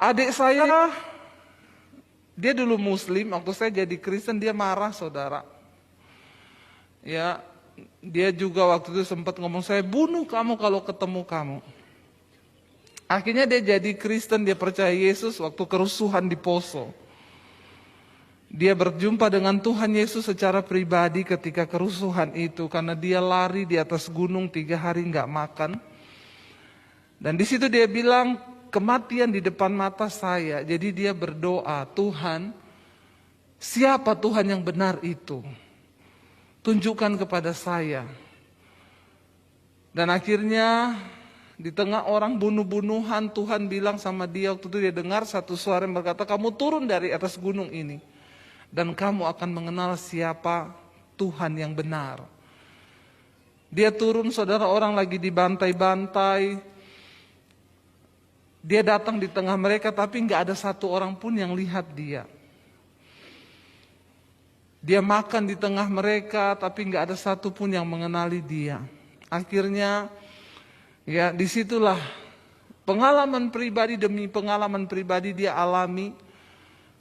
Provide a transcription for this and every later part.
Adik saya, dia dulu Muslim, waktu saya jadi Kristen dia marah, saudara. Ya, dia juga waktu itu sempat ngomong, saya bunuh kamu kalau ketemu kamu. Akhirnya dia jadi Kristen, dia percaya Yesus waktu kerusuhan di Poso. Dia berjumpa dengan Tuhan Yesus secara pribadi ketika kerusuhan itu, karena dia lari di atas gunung 3 hari nggak makan. Dan di situ dia bilang, kematian di depan mata saya. Jadi dia berdoa, Tuhan, siapa Tuhan yang benar itu? Tunjukkan kepada saya. Dan akhirnya di tengah orang bunuh-bunuhan, Tuhan bilang sama dia, waktu itu dia dengar satu suara yang berkata, kamu turun dari atas gunung ini. Dan kamu akan mengenal siapa Tuhan yang benar. Dia turun, saudara, orang lagi dibantai-bantai. Dia datang di tengah mereka, tapi nggak ada satu orang pun yang lihat dia. Dia makan di tengah mereka, tapi nggak ada satu pun yang mengenali dia. Akhirnya, ya disitulah pengalaman pribadi demi pengalaman pribadi dia alami.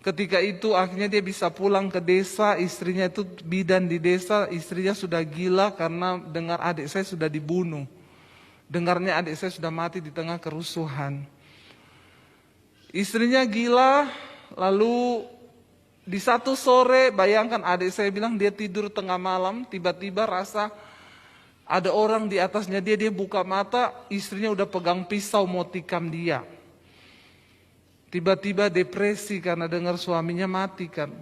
Ketika itu akhirnya dia bisa pulang ke desa, istrinya itu bidan di desa, istrinya sudah gila karena dengar adik saya sudah dibunuh. Dengarnya adik saya sudah mati di tengah kerusuhan. Istrinya gila, lalu di satu sore, bayangkan adik saya bilang dia tidur tengah malam, tiba-tiba rasa ada orang di atasnya dia buka mata, istrinya udah pegang pisau mau tikam dia. Tiba-tiba depresi karena dengar suaminya mati kan.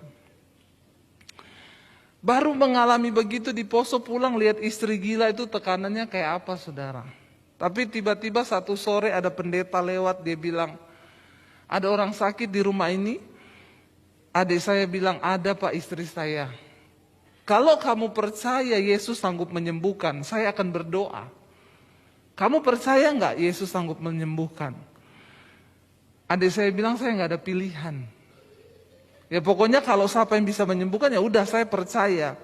Baru mengalami begitu di Poso, pulang lihat istri gila itu tekanannya kayak apa, saudara. Tapi tiba-tiba satu sore ada pendeta lewat, dia bilang, ada orang sakit di rumah ini. Adik saya bilang, ada Pak, istri saya. Kalau kamu percaya Yesus sanggup menyembuhkan, saya akan berdoa. Kamu percaya nggak Yesus sanggup menyembuhkan? Adik saya bilang, saya nggak ada pilihan. Ya pokoknya kalau siapa yang bisa menyembuhkan, ya udah saya percaya.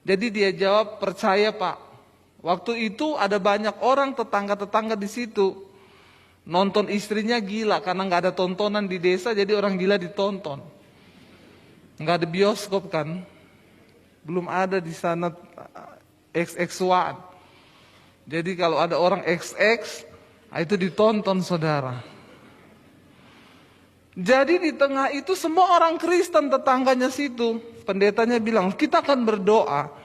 Jadi dia jawab, percaya Pak. Waktu itu ada banyak orang tetangga-tetangga di situ. Nonton istrinya gila karena nggak ada tontonan di desa, jadi orang gila ditonton. Nggak ada bioskop kan, belum ada di sana XX1. Jadi kalau ada orang XX, itu ditonton, saudara. Jadi di tengah itu semua orang Kristen tetangganya situ, pendetanya bilang kita akan berdoa.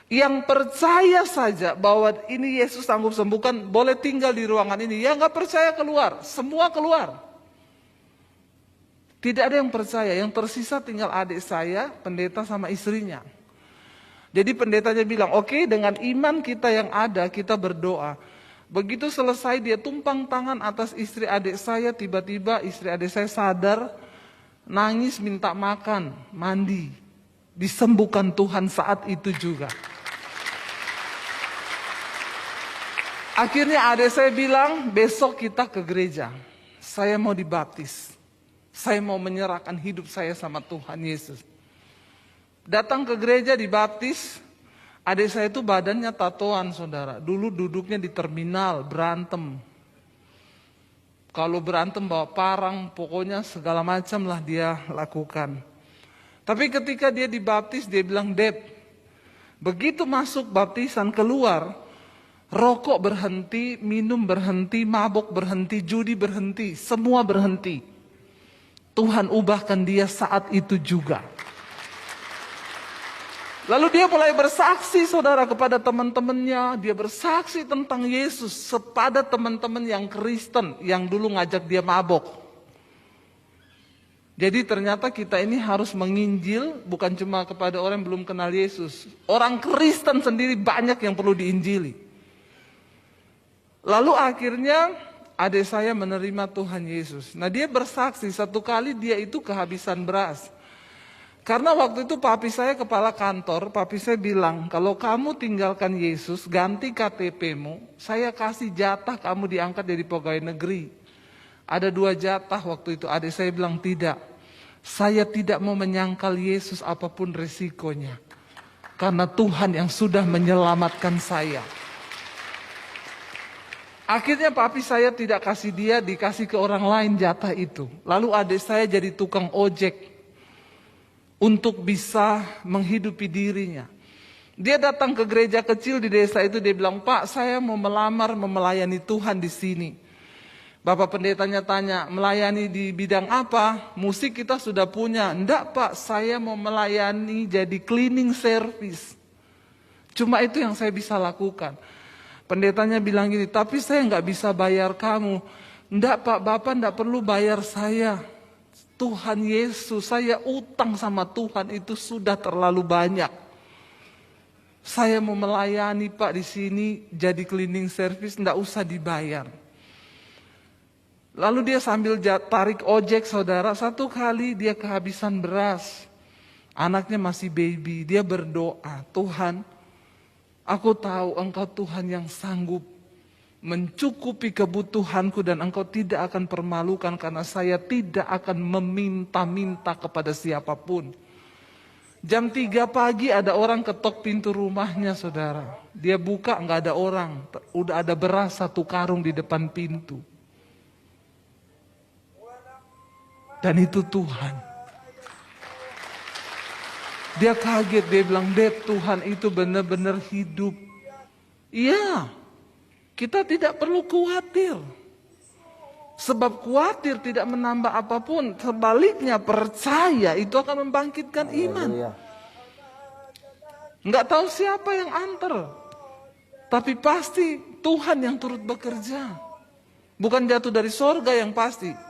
Yang percaya saja bahwa ini Yesus sanggup sembuhkan, boleh tinggal di ruangan ini. Yang nggak percaya keluar, semua keluar. Tidak ada yang percaya, yang tersisa tinggal adik saya, pendeta sama istrinya. Jadi pendetanya bilang, oke, dengan iman kita yang ada, kita berdoa. Begitu selesai dia tumpang tangan atas istri adik saya, tiba-tiba istri adik saya sadar, nangis minta makan, mandi. Disembuhkan Tuhan saat itu juga. Akhirnya adik saya bilang, besok kita ke gereja. Saya mau dibaptis. Saya mau menyerahkan hidup saya sama Tuhan Yesus. Datang ke gereja dibaptis. Adik saya itu badannya tatoan, saudara. Dulu duduknya di terminal, berantem. Kalau berantem bawa parang, pokoknya segala macam lah dia lakukan. Tapi ketika dia dibaptis, dia bilang, Dep, begitu masuk baptisan keluar, rokok berhenti, minum berhenti, mabok berhenti, judi berhenti, semua berhenti. Tuhan ubahkan dia saat itu juga. Lalu dia mulai bersaksi, saudara, kepada teman-temannya. Dia bersaksi tentang Yesus kepada teman-teman yang Kristen, yang dulu ngajak dia mabok. Jadi ternyata kita ini harus menginjil bukan cuma kepada orang yang belum kenal Yesus. Orang Kristen sendiri banyak yang perlu diinjili. Lalu akhirnya adik saya menerima Tuhan Yesus. Nah dia bersaksi, satu kali dia itu kehabisan beras. Karena waktu itu papi saya kepala kantor, papi saya bilang, kalau kamu tinggalkan Yesus, ganti KTP-mu, saya kasih jatah kamu diangkat dari pegawai negeri. Ada 2 jatah waktu itu, adik saya bilang tidak. Saya tidak mau menyangkal Yesus apapun resikonya. Karena Tuhan yang sudah menyelamatkan saya. Akhirnya papi saya tidak kasih dia, dikasih ke orang lain jatah itu. Lalu adik saya jadi tukang ojek untuk bisa menghidupi dirinya. Dia datang ke gereja kecil di desa itu, dia bilang, "Pak, saya mau melamar melayani Tuhan di sini." Bapak pendetanya tanya, "Melayani di bidang apa?" "Musik kita sudah punya." "Enggak, Pak, saya mau melayani jadi cleaning service. Cuma itu yang saya bisa lakukan." Pendetanya bilang gini, "Tapi saya nggak bisa bayar kamu." "Enggak, Pak, Bapak enggak perlu bayar saya. Tuhan Yesus, saya utang sama Tuhan itu sudah terlalu banyak. Saya mau melayani, Pak, di sini jadi cleaning service, enggak usah dibayar." Lalu dia sambil tarik ojek, saudara, satu kali dia kehabisan beras. Anaknya masih baby, dia berdoa, "Tuhan, aku tahu Engkau Tuhan yang sanggup mencukupi kebutuhanku dan Engkau tidak akan permalukan karena saya tidak akan meminta-minta kepada siapapun." Jam 3 pagi ada orang ketok pintu rumahnya, saudara. Dia buka, nggak ada orang. Udah ada beras 1 karung di depan pintu. Dan itu Tuhan. Dia kaget, dia bilang, "Dad, Tuhan itu benar-benar hidup." Iya, kita tidak perlu khawatir. Sebab khawatir tidak menambah apapun. Sebaliknya percaya itu akan membangkitkan iman. Nggak tahu siapa yang antar. Tapi pasti Tuhan yang turut bekerja. Bukan jatuh dari sorga yang pasti.